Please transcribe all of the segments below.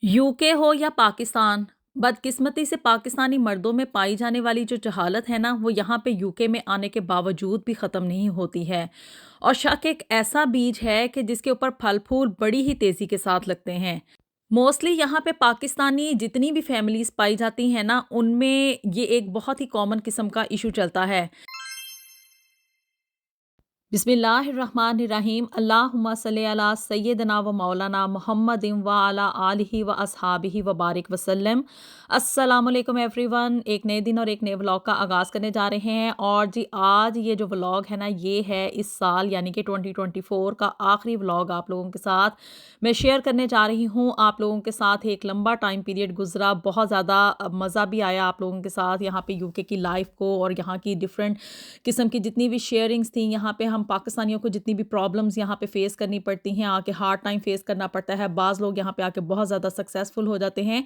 UK हो या पाकिस्तान, बदकिस्मती से पाकिस्तानी मर्दों में पाई जाने वाली जो जहालत है ना, वो यहाँ पे यूके में आने के बावजूद भी ख़त्म नहीं होती है। और शक एक ऐसा बीज है कि जिसके ऊपर फल फूल बड़ी ही तेज़ी के साथ लगते हैं। मोस्टली यहाँ पे पाकिस्तानी जितनी भी फैमिलीज़ पाई जाती हैं ना, उनमें ये एक बहुत ही कॉमन किस्म का इशू चलता है। बिस्मिल्लाहिर्रहमानिर्रहीम, अल्लाहुम्मा सल्ली अला सय्यदना व मौलाना मुहम्मदिन व अला आलिहि व अस्हाबिहि व बारिक वसल्लम। अस्सलाम वालेकुम एवरीवन। एक नए दिन और एक नए व्लॉग का आगाज़ करने जा रहे हैं। और जी आज ये जो व्लॉग है ना, ये है इस साल यानी कि 2024 का आखिरी व्लॉग आप लोगों के साथ मैं शेयर करने जा रही हूँ। आप लोगों के साथ एक लंबा टाइम पीरियड गुजरा, बहुत ज़्यादा मज़ा भी आया आप लोगों के साथ यहाँ पे यूके की लाइफ को और यहाँ की डिफरेंट किस्म की जितनी भी शेयरिंग्स थी। यहाँ पे हम पाकिस्तानियों को जितनी भी प्रॉब्लम्स यहाँ पे फेस करनी पड़ती हैं, आके हार्ड टाइम फेस करना पड़ता है। बाज़ लोग यहाँ पे आके बहुत ज़्यादा सक्सेसफुल हो जाते हैं।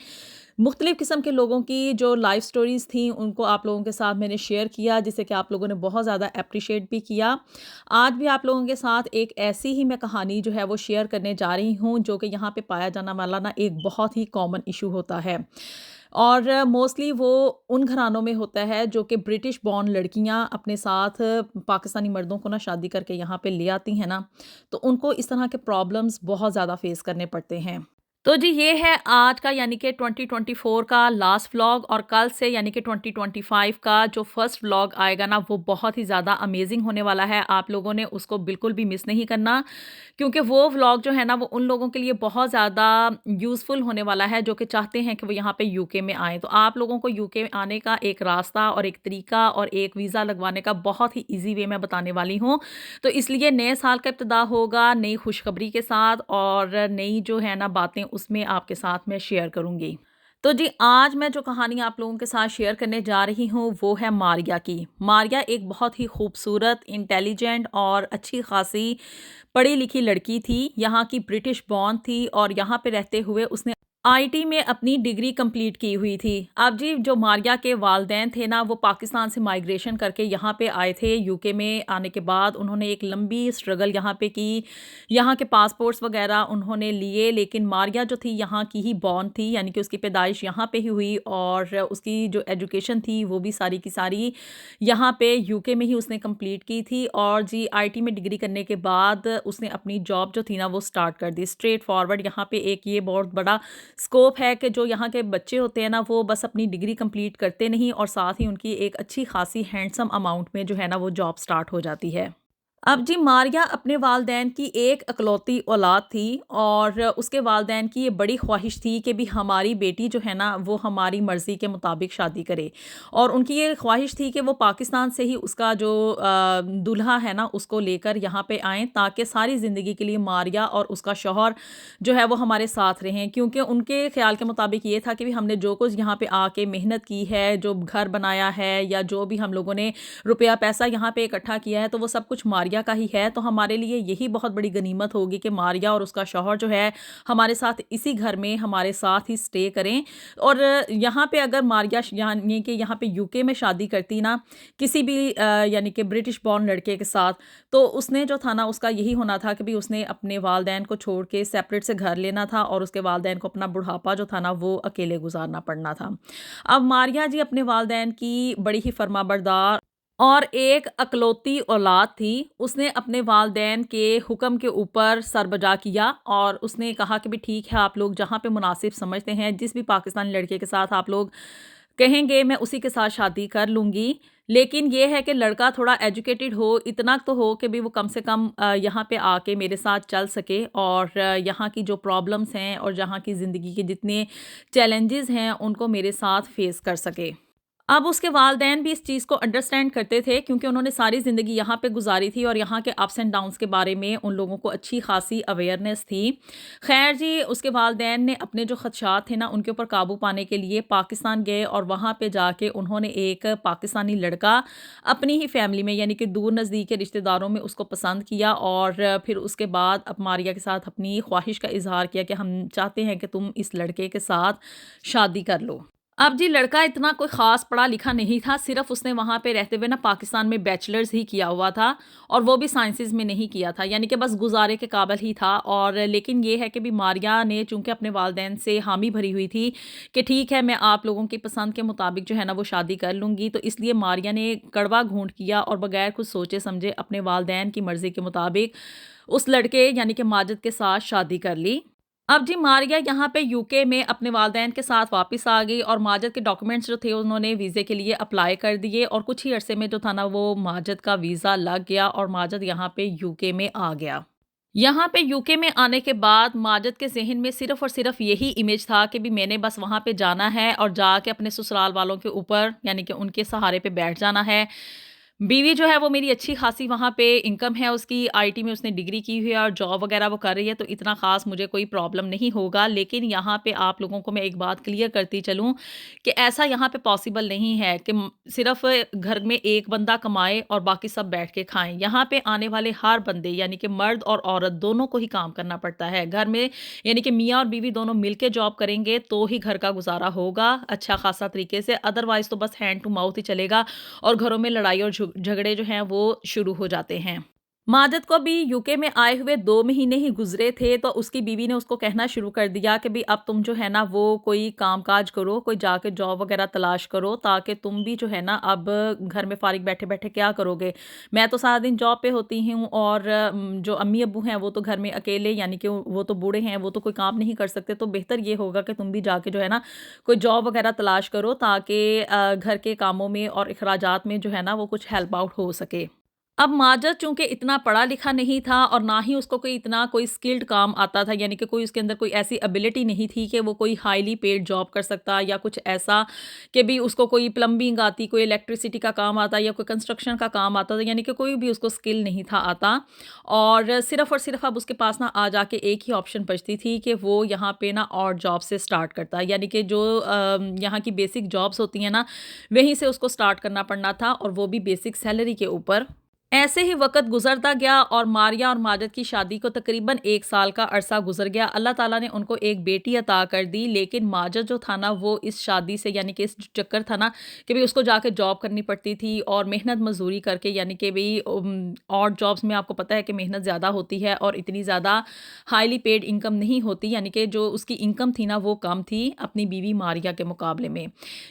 मुख्तलिफ़ किस्म के लोगों की जो लाइफ स्टोरीज़ थी उनको आप लोगों के साथ मैंने शेयर किया, जिसे कि आप लोगों ने बहुत ज़्यादा अप्रिशिएट भी किया। आज भी आप लोगों के साथ एक ऐसी ही मैं कहानी जो है वो शेयर करने जा रही हूँ, जो कि यहाँ पे पाया जाने वाला ना एक बहुत ही कॉमन इशू होता है। और मोस्टली वो उन घरानों में होता है जो कि ब्रिटिश बॉर्न लड़कियां अपने साथ पाकिस्तानी मर्दों को ना शादी करके यहाँ पे ले आती हैं ना, तो उनको इस तरह के प्रॉब्लम्स बहुत ज़्यादा फेस करने पड़ते हैं। तो जी ये है आज का यानी कि 2024 का लास्ट व्लॉग। और कल से यानी कि 2025 का जो फर्स्ट व्लॉग आएगा ना, वो बहुत ही ज़्यादा अमेजिंग होने वाला है। आप लोगों ने उसको बिल्कुल भी मिस नहीं करना, क्योंकि वो व्लॉग जो है ना, वो उन लोगों के लिए बहुत ज़्यादा यूज़फुल होने वाला है जो कि चाहते हैं कि वो यहाँ पे यूके में आएँ। तो आप लोगों को यूके में आने का एक रास्ता और एक तरीका और एक वीज़ा लगवाने का बहुत ही ईज़ी वे मैं बताने वाली हूँ। तो इसलिए नए साल का इब्तिदा होगा नई खुशखबरी के साथ, और नई जो है ना बातें उसमें आपके साथ मैं शेयर करूँगी। तो जी आज मैं जो कहानी आप लोगों के साथ शेयर करने जा रही हूँ वो है मारिया की। मारिया एक बहुत ही खूबसूरत, इंटेलिजेंट और अच्छी खासी पढ़ी लिखी लड़की थी। यहाँ की ब्रिटिश बॉर्न थी और यहाँ पे रहते हुए उसने आईटी में अपनी डिग्री कंप्लीट की हुई थी। अब जी जो मारिया के वालदैन थे ना, वो पाकिस्तान से माइग्रेशन करके यहाँ पे आए थे। यूके में आने के बाद उन्होंने एक लंबी स्ट्रगल यहाँ पे की, यहाँ के पासपोर्ट्स वगैरह उन्होंने लिए। लेकिन मारिया जो थी यहाँ की ही बॉर्न थी, यानी कि उसकी पैदाइश यहाँ पे ही हुई और उसकी जो एजुकेशन थी वो भी सारी की सारी यहाँ पे यूके में ही उसने कंप्लीट की थी। और जी आईटी में डिग्री करने के बाद उसने अपनी जॉब जो थी ना वो स्टार्ट कर दी स्ट्रेट फॉरवर्ड। यहाँ पे एक ये बहुत बड़ा स्कोप है कि जो यहाँ के बच्चे होते हैं ना, वो बस अपनी डिग्री कंप्लीट करते नहीं और साथ ही उनकी एक अच्छी खासी हैंडसम अमाउंट में जो है ना वो जॉब स्टार्ट हो जाती है। अब जी मारिया अपने वालदैन की एक इकलौती औलाद थी और उसके वालदैन की ये बड़ी ख्वाहिश थी कि भी हमारी बेटी जो है ना वो हमारी मर्ज़ी के मुताबिक शादी करे। और उनकी ये ख्वाहिश थी कि वो पाकिस्तान से ही उसका जो दूल्हा है ना उसको लेकर यहाँ पे आएँ, ताकि सारी ज़िंदगी के लिए मारिया और उसका शौहर जो है वो हमारे साथ रहें। क्योंकि उनके ख़्याल के मुताबिक ये था कि भी हमने जो कुछ यहाँ पे आके मेहनत की है, जो घर बनाया है या जो भी हम लोगों ने रुपया पैसा यहाँ पे इकट्ठा किया है, तो वो सब कुछ मारिया का ही है। तो हमारे लिए यही बहुत बड़ी गनीमत होगी कि मारिया और उसका शौहर जो है हमारे साथ इसी घर में हमारे साथ ही स्टे करें। और यहाँ पे अगर मारिया यानी कि यहाँ पे यूके में शादी करती ना किसी भी यानी कि ब्रिटिश बॉर्न लड़के के साथ, तो उसने जो था ना उसका यही होना था कि भी उसने अपने वालदैन को छोड़ के सेपरेट से घर लेना था और उसके वालदैन को अपना बुढ़ापा जो था ना वो अकेले गुजारना पड़ना था। अब मारिया जी अपने वालदैन की बड़ी ही फर्माबरदार और एक अकलौती औलाद थी। उसने अपने वालदैन के हुक्म के ऊपर सर बजा किया और उसने कहा कि भी ठीक है, आप लोग जहाँ पे मुनासिब समझते हैं, जिस भी पाकिस्तानी लड़के के साथ आप लोग कहेंगे मैं उसी के साथ शादी कर लूँगी। लेकिन ये है कि लड़का थोड़ा एजुकेटेड हो, इतना तो हो कि भी वो कम से कम यहाँ पे आके मेरे साथ चल सके और यहाँ की जो प्रॉब्लम्स हैं और यहाँ की ज़िंदगी के जितने चैलेंजेस हैं उनको मेरे साथ फेस कर सके। अब उसके वालदैन भी इस चीज़ को अंडरस्टैंड करते थे, क्योंकि उन्होंने सारी ज़िंदगी यहाँ पे गुजारी थी और यहाँ के अप्स एंड डाउन्स के बारे में उन लोगों को अच्छी खासी अवेयरनेस थी। खैर जी उसके वालदैन ने अपने जो खदशात थे ना उनके ऊपर काबू पाने के लिए पाकिस्तान गए और वहाँ पे जाके उन्होंने एक पाकिस्तानी लड़का अपनी ही फैमिली में यानी कि दूर नज़दीक के रिश्तेदारों में उसको पसंद किया। और फिर उसके बाद अब मारिया के साथ अपनी ख्वाहिश का इजहार किया कि हम चाहते हैं कि तुम इस लड़के के साथ शादी कर लो। अब जी लड़का इतना कोई ख़ास पढ़ा लिखा नहीं था, सिर्फ़ उसने वहाँ पे रहते हुए ना पाकिस्तान में बैचलर्स ही किया हुआ था और वो भी साइंसेज़ में नहीं किया था, यानी कि बस गुज़ारे के काबिल ही था। और लेकिन ये है कि भी मारिया ने चूँकि अपने वालिदैन से हामी भरी हुई थी कि ठीक है, मैं आप लोगों की पसंद के मुताबिक जो है ना वो शादी कर लूँगी, तो इसलिए मारिया ने कड़वा घूँट किया और बगैर कुछ सोचे समझे अपने वालिदैन की मर्ज़ी के मुताबिक उस लड़के यानी कि माजिद के साथ शादी कर ली। अब जी मारिया यहाँ पे यूके में अपने वालिदैन के साथ वापस आ गई और माजिद के डॉक्यूमेंट्स जो थे उन्होंने वीज़े के लिए अप्लाई कर दिए और कुछ ही अरसे में जो था ना वो माजिद का वीज़ा लग गया और माजिद यहाँ पे यूके में आ गया। यहाँ पे यूके में आने के बाद माजिद के ज़हन में सिर्फ़ और सिर्फ़ यही इमेज था कि भी मैंने बस वहाँ पे जाना है और जाके अपने ससुराल वालों के ऊपर यानी कि उनके सहारे पे बैठ जाना है। बीवी जो है वो मेरी अच्छी खासी वहाँ पे इनकम है उसकी, आईटी में उसने डिग्री की हुई है और जॉब वगैरह वो कर रही है, तो इतना ख़ास मुझे कोई प्रॉब्लम नहीं होगा। लेकिन यहाँ पे आप लोगों को मैं एक बात क्लियर करती चलूँ कि ऐसा यहाँ पे पॉसिबल नहीं है कि सिर्फ़ घर में एक बंदा कमाए और बाकी सब बैठ के खाएँ। यहाँ पे आने वाले हर बंदे यानी कि मर्द और औरत दोनों को ही काम करना पड़ता है। घर में यानी कि मियाँ और बीवी दोनों मिल के जॉब करेंगे तो ही घर का गुज़ारा होगा अच्छा ख़ासा तरीके से, अदरवाइज़ तो बस हैंड टू माउथ ही चलेगा और घरों में लड़ाई और झगड़े जो हैं वो शुरू हो जाते हैं। माजिद को भी यूके में आए हुए 2 महीने ही गुज़रे थे, तो उसकी बीवी ने उसको कहना शुरू कर दिया कि भई अब तुम जो है ना वो कोई काम-काज करो, कोई जाके जॉब वग़ैरह तलाश करो ताकि तुम भी जो है ना अब घर में फ़ारिग बैठे-बैठे क्या करोगे? मैं तो सारा दिन जॉब पे होती हूँ और जो अम्मी-अब्बू हैं वो तो घर में अकेले यानी कि वो तो बूढ़े हैं, वो तो कोई काम नहीं कर सकते, तो बेहतर ये होगा कि तुम भी जाके जो है ना कोई जॉब वग़ैरह तलाश करो ताकि घर के कामों में और अखराजात में जो है ना वो कुछ हेल्प आउट हो सके। अब माजिद चूँकि इतना पढ़ा-लिखा नहीं था और ना ही उसको कोई स्किल्ड काम आता था, यानी कि कोई उसके अंदर कोई ऐसी एबिलिटी नहीं थी कि वो कोई हाईली पेड जॉब कर सकता या कुछ ऐसा कि भी उसको कोई प्लम्बिंग आती, कोई इलेक्ट्रिसिटी का काम आता या कोई कंस्ट्रक्शन का काम आता था, यानी कि कोई भी उसको स्किल नहीं था आता। और सिर्फ़ अब उसके पास ना आ जाके एक ही ऑप्शन बचती थी कि वो यहाँ पे ना ऑड जॉब से स्टार्ट करता, यानी कि जो यहाँ की बेसिक जॉब्स होती हैं ना, वहीं से उसको स्टार्ट करना पड़ना था और वो भी बेसिक सैलरी के ऊपर। ऐसे ही वक़्त गुज़रता गया और मारिया और माजिद की शादी को तकरीबन 1 साल का अरसा गुज़र गया। अल्लाह ताला ने उनको एक बेटी अता कर दी, लेकिन माजिद जो था ना वो इस शादी से यानी कि इस चक्कर था ना कि भई उसको जाके जॉब करनी पड़ती थी और मेहनत मज़दूरी करके यानी कि भई ऑड जॉब्स में आपको पता है कि मेहनत ज़्यादा होती है और इतनी ज़्यादा हाईली पेड इनकम नहीं होती, यानी कि जो उसकी इनकम थी ना वो कम थी अपनी बीवी मारिया के मुकाबले में।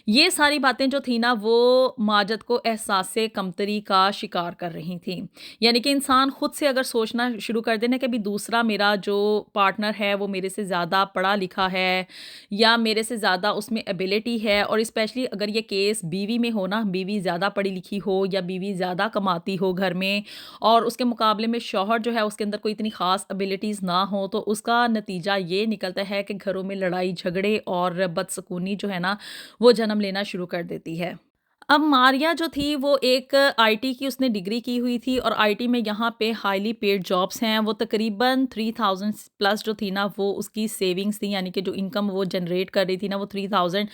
ये सारी बातें जो थी ना वो माजिद को एहसास कमतरी का शिकार कर रही थी। यानी कि इंसान खुद से अगर सोचना शुरू कर दे ना कि अभी दूसरा मेरा जो पार्टनर है वो मेरे से ज़्यादा पढ़ा लिखा है या मेरे से ज़्यादा उसमें एबिलिटी है, और स्पेशली अगर ये केस बीवी में हो ना, बीवी ज़्यादा पढ़ी लिखी हो या बीवी ज़्यादा कमाती हो घर में और उसके मुकाबले में शौहर जो है उसके अंदर कोई इतनी ख़ास एबिलिटीज़ ना हो, तो उसका नतीजा ये निकलता है कि घरों में लड़ाई झगड़े और बदसकूनी जो है ना वो जन्म लेना शुरू कर देती है। अब मारिया जो थी वो एक आईटी की उसने डिग्री की हुई थी और आईटी में यहाँ पे हाईली पेड जॉब्स हैं, वो तकरीबन 3000 प्लस जो थी ना वो उसकी सेविंग्स थी, यानी कि जो इनकम वो जनरेट कर रही थी ना वो 3000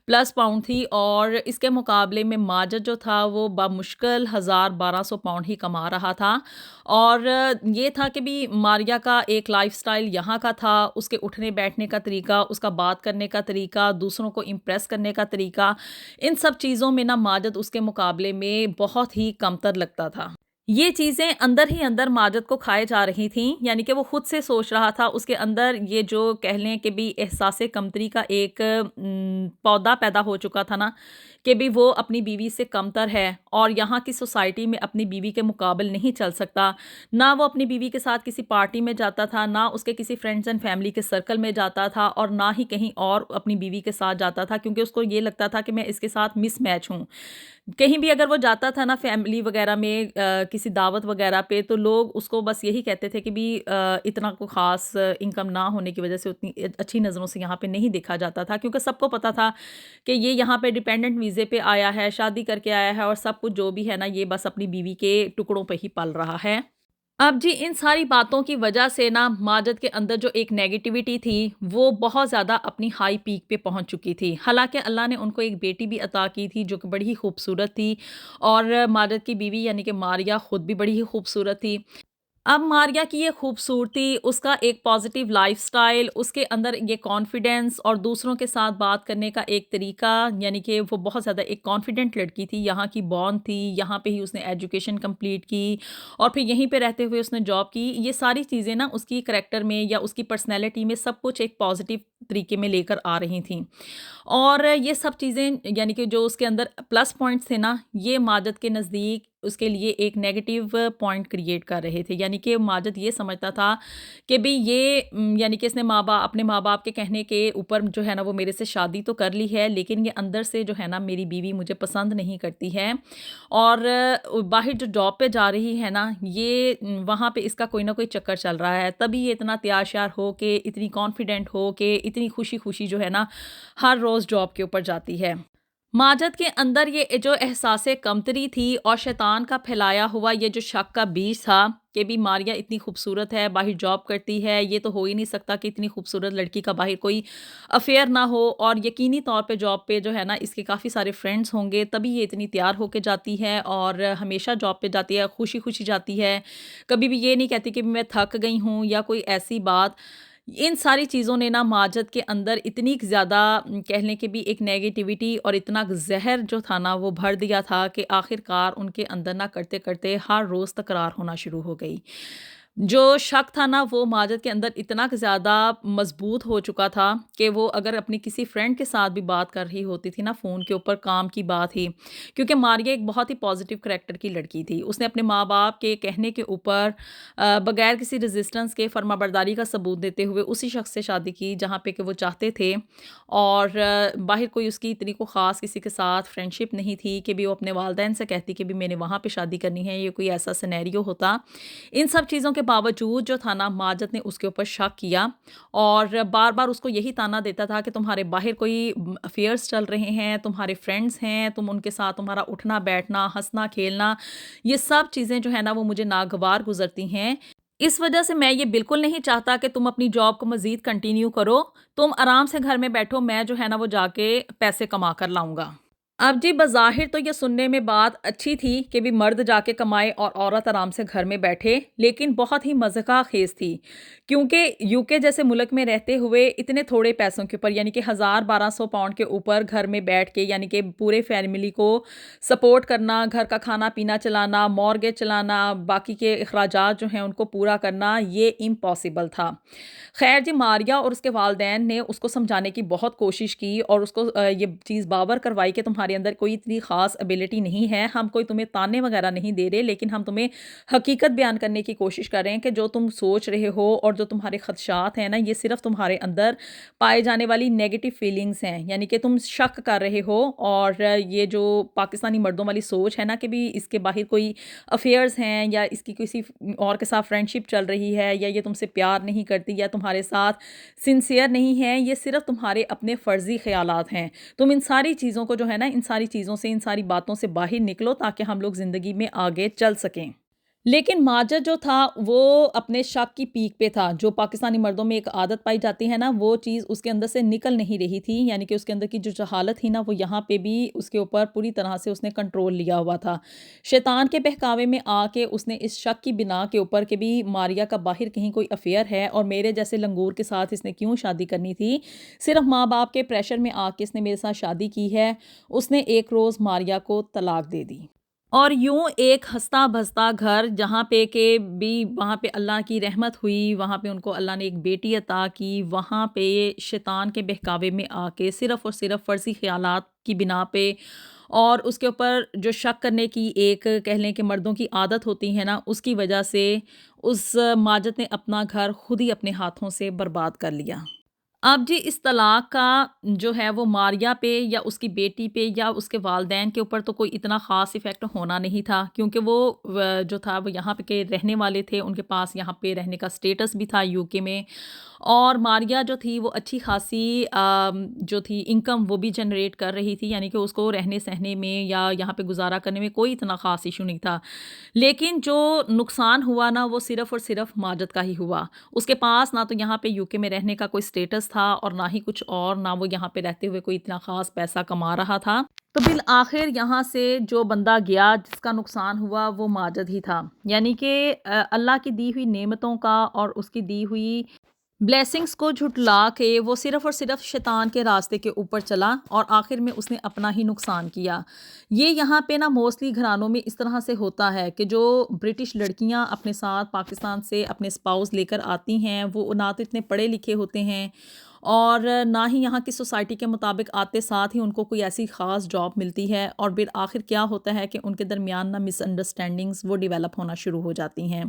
प्लस पाउंड थी। और इसके मुकाबले में माजिद जो था वो बामुश्किल 1200 पाउंड ही कमा रहा था। और ये था कि भी मारिया का एक लाइफ़स्टाइल यहाँ का था, उसके उठने बैठने का तरीका, उसका बात करने का तरीका, दूसरों को इम्प्रेस करने का तरीका, इन सब चीज़ों में ना माजिद उसके मुकाबले में बहुत ही कमतर लगता था। ये चीज़ें अंदर ही अंदर माजिद को खाए जा रही थीं, यानी कि वो खुद से सोच रहा था, उसके अंदर ये जो कह लें कि भी एहसास कमतरी का एक पौधा पैदा हो चुका था ना कि भी वो अपनी बीवी से कमतर है और यहाँ की सोसाइटी में अपनी बीवी के मुकाबले नहीं चल सकता। ना वो अपनी बीवी के साथ किसी पार्टी में जाता था, ना उसके किसी फ्रेंड्स एंड फैमिली के सर्कल में जाता था और ना ही कहीं और अपनी बीवी के साथ जाता था, क्योंकि उसको ये लगता था कि मैं इसके साथ मिसमैच हूँ। कहीं भी अगर वो जाता था ना फैमिली वगैरह में किसी दावत वगैरह पे, तो लोग उसको बस यही कहते थे कि भी इतना कोई ख़ास इनकम ना होने की वजह से उतनी अच्छी नज़रों से यहाँ पे नहीं देखा जाता था, क्योंकि सबको पता था कि ये यहाँ पे डिपेंडेंट वीज़े पे आया है, शादी करके आया है और सब कुछ जो भी है ना ये बस अपनी बीवी के टुकड़ों पे ही पल रहा है। अब जी इन सारी बातों की वजह से ना माजिद के अंदर जो एक नेगेटिविटी थी वो बहुत ज़्यादा अपनी हाई पीक पे पहुंच चुकी थी। हालांकि अल्लाह ने उनको एक बेटी भी अता की थी जो कि बड़ी ही खूबसूरत थी और माजिद की बीवी यानी कि मारिया खुद भी बड़ी ही खूबसूरत थी। अब मारिया की ये खूबसूरती, उसका एक पॉजिटिव लाइफ़स्टाइल, उसके अंदर ये कॉन्फिडेंस और दूसरों के साथ बात करने का एक तरीका, यानी कि वो बहुत ज़्यादा एक कॉन्फिडेंट लड़की थी, यहाँ की बॉर्न थी, यहाँ पे ही उसने एजुकेशन कंप्लीट की और फिर यहीं पे रहते हुए उसने जॉब की। ये सारी चीज़ें ना उसकी करैक्टर में या उसकी पर्सनैलिटी में सब कुछ एक पॉजिटिव तरीके में लेकर आ रही थीं। और ये सब चीज़ें यानी कि जो उसके अंदर प्लस पॉइंट्स थे ना, ये माजिद के नज़दीक उसके लिए एक नेगेटिव पॉइंट क्रिएट कर रहे थे। यानी कि माजिद ये समझता था कि भई ये यानी कि इसने अपने माँ-बाप के कहने के ऊपर जो है ना वो मेरे से शादी तो कर ली है, लेकिन ये अंदर से जो है ना मेरी बीवी मुझे पसंद नहीं करती है और बाहर जो जॉब पे जा रही है ना, ये वहाँ पे इसका कोई ना कोई चक्कर चल रहा है। तभी ये इतना तैयार-श्यार हो के, इतनी कॉन्फिडेंट हो के, इतनी खुशी-खुशी जो है ना हर रोज़ जॉब के ऊपर जाती है। माजद के अंदर ये जो एहसासे कमतरी थी और शैतान का फैलाया हुआ ये जो शक का बीज था कि भी मारिया इतनी खूबसूरत है, बाहर जॉब करती है, ये तो हो ही नहीं सकता कि इतनी खूबसूरत लड़की का बाहर कोई अफेयर ना हो और यकीनी तौर पे जॉब पे जो है ना इसके काफ़ी सारे फ्रेंड्स होंगे, तभी ये इतनी तैयार होके जाती है और हमेशा जॉब पे जाती है, खुशी-खुशी जाती है। कभी भी ये नहीं कहती कि मैं थक गई हूँ या कोई ऐसी बात। इन सारी चीज़ों ने ना माजद के अंदर इतनी ज़्यादा कह लें कि भी एक नेगेटिविटी और इतना ज़हर जो था ना वो भर दिया था कि आखिरकार उनके अंदर ना करते-करते हर रोज़ तकरार होना शुरू हो गई। जो शक था ना वो माजिद के अंदर इतना ज़्यादा मज़बूत हो चुका था कि वो अगर अपनी किसी फ्रेंड के साथ भी बात कर रही होती थी ना फ़ोन के ऊपर काम की बात ही, क्योंकि मारिया एक बहुत ही पॉजिटिव करैक्टर की लड़की थी। उसने अपने माँ-बाप के कहने के ऊपर बगैर किसी रेज़िस्टेंस के फर्माबरदारी का सबूत देते हुए उसी शख्स से शादी की जहाँ पे कि वो चाहते थे और बाहर कोई उसकी इतनी को ख़ास किसी के साथ फ्रेंडशिप नहीं थी कि भी वो अपने वालिदैन से कहती कि भी मैंने वहाँ पे शादी करनी है, ये कोई ऐसा सिनेरियो होता। इन सब चीज़ों के बावजूद जो था ना माजिद ने उसके ऊपर शक किया और बार-बार उसको यही ताना देता था कि तुम्हारे बाहर कोई अफेयर्स चल रहे हैं, तुम्हारे फ्रेंड्स हैं, तुम उनके साथ तुम्हारा उठना-बैठना, हँसना-खेलना, ये सब चीज़ें जो है ना वो मुझे नागवार गुज़रती हैं। इस वजह से मैं ये बिल्कुल नहीं चाहता कि तुम अपनी जॉब को मज़ीद कंटिन्यू करो, तुम आराम से घर में बैठो, मैं जो है ना वो जाके पैसे कमा कर लाऊँगा। अब जी बज़ाहिर तो ये सुनने में बात अच्छी थी कि भी मर्द जाके कमाए और औरत आराम से घर में बैठे, लेकिन बहुत ही मज़ाक़ ख़ेज़ थी। क्योंकि यूके जैसे मुल्क में रहते हुए इतने थोड़े पैसों के ऊपर यानी कि 1000-1200 पाउंड के ऊपर घर में बैठ के यानी कि पूरे फैमिली को सपोर्ट करना, घर का खाना-पीना चलाना, मॉर्गेज चलाना, बाकी के अखराजात जो हैं उनको पूरा करना, ये इम्पॉसिबल था। ख़ैर जी मारिया और उसके वालिदैन ने उसको समझाने की बहुत कोशिश की और उसको ये चीज़ बावर करवाई कि तुम्हारे अंदर कोई इतनी ख़ास एबिलिटी नहीं है, हम कोई तुम्हें ताने वगैरह नहीं दे रहे, लेकिन हम तुम्हें हकीकत बयान करने की कोशिश कर रहे हैं कि जो तुम सोच रहे हो और जो तुम्हारे ख़दशात हैं ना, ये सिर्फ़ तुम्हारे अंदर पाए जाने वाली नेगेटिव फीलिंग्स हैं। यानी कि तुम शक कर रहे हो और ये जो पाकिस्तानी मर्दों वाली सोच है ना कि भी इसके बाहर कोई अफेयर्स हैं या इसकी किसी और के साथ फ्रेंडशिप चल रही है या ये तुमसे प्यार नहीं करती या तुम्हारे साथ सिंसियर नहीं है, ये सिर्फ तुम्हारे अपने फर्जी ख्यालात हैं। तुम इन सारी चीज़ों को जो है ना इन सारी चीज़ों से इन सारी बातों से बाहर निकलो ताकि हम लोग ज़िंदगी में आगे चल सकें। लेकिन माजिद जो था वो अपने शक की पीक पे था। जो पाकिस्तानी मर्दों में एक आदत पाई जाती है ना, वो चीज़ उसके अंदर से निकल नहीं रही थी। यानी कि उसके अंदर की जो जहालत थी ना, वो यहाँ पे भी उसके ऊपर पूरी तरह से उसने कंट्रोल लिया हुआ था। शैतान के बहकावे में आके उसने इस शक की बिना के ऊपर कि भी मारिया का बाहर कहीं कोई अफ़ेयर है और मेरे जैसे लंगूर के साथ इसने क्यों शादी करनी थी। सिर्फ़ माँ-बाप के प्रेशर में आके इसने मेरे साथ शादी की है। उसने एक रोज़ मारिया को तलाक दे दी। और यूँ एक हँसता-बसता घर जहाँ पे के भी वहाँ पे अल्लाह की रहमत हुई, वहाँ पे उनको अल्लाह ने एक बेटी अता की, वहाँ पे शैतान के बहकावे में आके सिर्फ़ और सिर्फ़ फ़र्ज़ी ख़यालात की बिना पे और उसके ऊपर जो शक करने की एक कह लें कि मर्दों की आदत होती है ना, उसकी वजह से उस माजिद ने अपना घर खुद ही अपने हाथों से बर्बाद कर लिया। अब जी इस तलाक का जो है वो मारिया पे या उसकी बेटी पे या उसके वालिदैन के ऊपर तो कोई इतना ख़ास इफ़ेक्ट होना नहीं था क्योंकि वो जो था वो यहाँ पे के रहने वाले थे, उनके पास यहाँ पे रहने का स्टेटस भी था यूके में और मारिया जो थी वो अच्छी खासी जो थी इनकम वो भी जनरेट कर रही थी यानी कि उसको रहने सहने में या यहाँ पे गुजारा करने में कोई इतना ख़ास इशू नहीं था। लेकिन जो नुकसान हुआ ना वो सिर्फ़ और सिर्फ़ माजिद का ही हुआ। उसके पास ना तो यहाँ पे यूके में रहने का कोई स्टेटस था और ना ही कुछ और, ना वो यहाँ पे रहते हुए कोई इतना ख़ास पैसा कमा रहा था। تو بالآخر یہاں سے جو بندہ گیا جس کا نقصان ہوا وہ ماجد ہی تھا، یعنی کہ اللہ کی دی ہوئی نعمتوں کا اور اس کی دی ہوئی بلیسنگز کو جھٹلا کے وہ صرف اور صرف شیطان کے راستے کے اوپر چلا اور آخر میں اس نے اپنا ہی نقصان کیا۔ یہ یہاں پہ نا موسٹلی گھرانوں میں اس طرح سے ہوتا ہے کہ جو برٹش لڑکیاں اپنے ساتھ پاکستان سے اپنے اسپاؤس لے کر آتی ہیں وہ نہ تو اتنے پڑھے لکھے ہوتے ہیں اور نہ ہی یہاں کی سوسائٹی کے مطابق آتے ساتھ ہی ان کو کوئی ایسی خاص جاب ملتی ہے، اور بالآخر کیا ہوتا ہے کہ ان کے درمیان نا مس انڈرسٹینڈنگز وہ ڈیولپ ہونا شروع ہو جاتی ہیں۔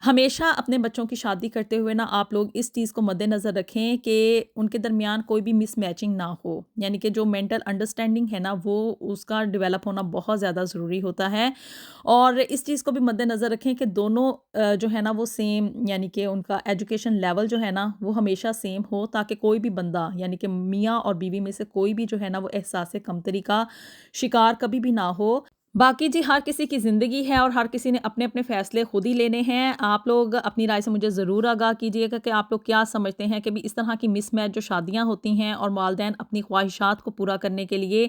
ہمیشہ اپنے بچوں کی شادی کرتے ہوئے نا آپ لوگ اس چیز کو مد نظر رکھیں کہ ان کے درمیان کوئی بھی مس میچنگ نہ ہو، یعنی کہ جو مینٹل انڈرسٹینڈنگ ہے نا وہ اس کا ڈیولپ ہونا بہت زیادہ ضروری ہوتا ہے، اور اس چیز کو بھی مد نظر رکھیں کہ دونوں جو ہے نا وہ سیم، یعنی کہ ان کا ایجوکیشن لیول جو ہے نا وہ ہمیشہ سیم ہو، تاکہ کوئی بھی بندہ یعنی کہ میاں اور بیوی میں سے کوئی بھی جو ہے نا وہ احساس کمتری کا شکار کبھی بھی نہ ہو۔ باقی جی ہر کسی کی زندگی ہے اور ہر کسی نے اپنے اپنے فیصلے خود ہی لینے ہیں۔ آپ لوگ اپنی رائے سے مجھے ضرور آگاہ کیجیے گا کہ آپ لوگ کیا سمجھتے ہیں کہ بھی اس طرح کی مس میچ جو شادیاں ہوتی ہیں اور والدین اپنی خواہشات کو پورا کرنے کے لیے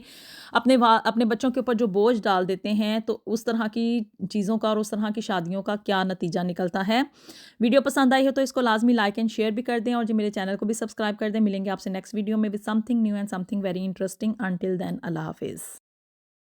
اپنے بچوں کے اوپر جو بوجھ ڈال دیتے ہیں، تو اس طرح کی چیزوں کا اور اس طرح کی شادیوں کا کیا نتیجہ نکلتا ہے۔ ویڈیو پسند آئی ہو تو اس کو لازمی لائک اینڈ شیئر بھی کر دیں، اور جو میرے چینل کو بھی سبسکرائب کر دیں۔ ملیں گے آپ سے نیکسٹ ویڈیو میں with something new and something very interesting. Until then, اللہ حافظ۔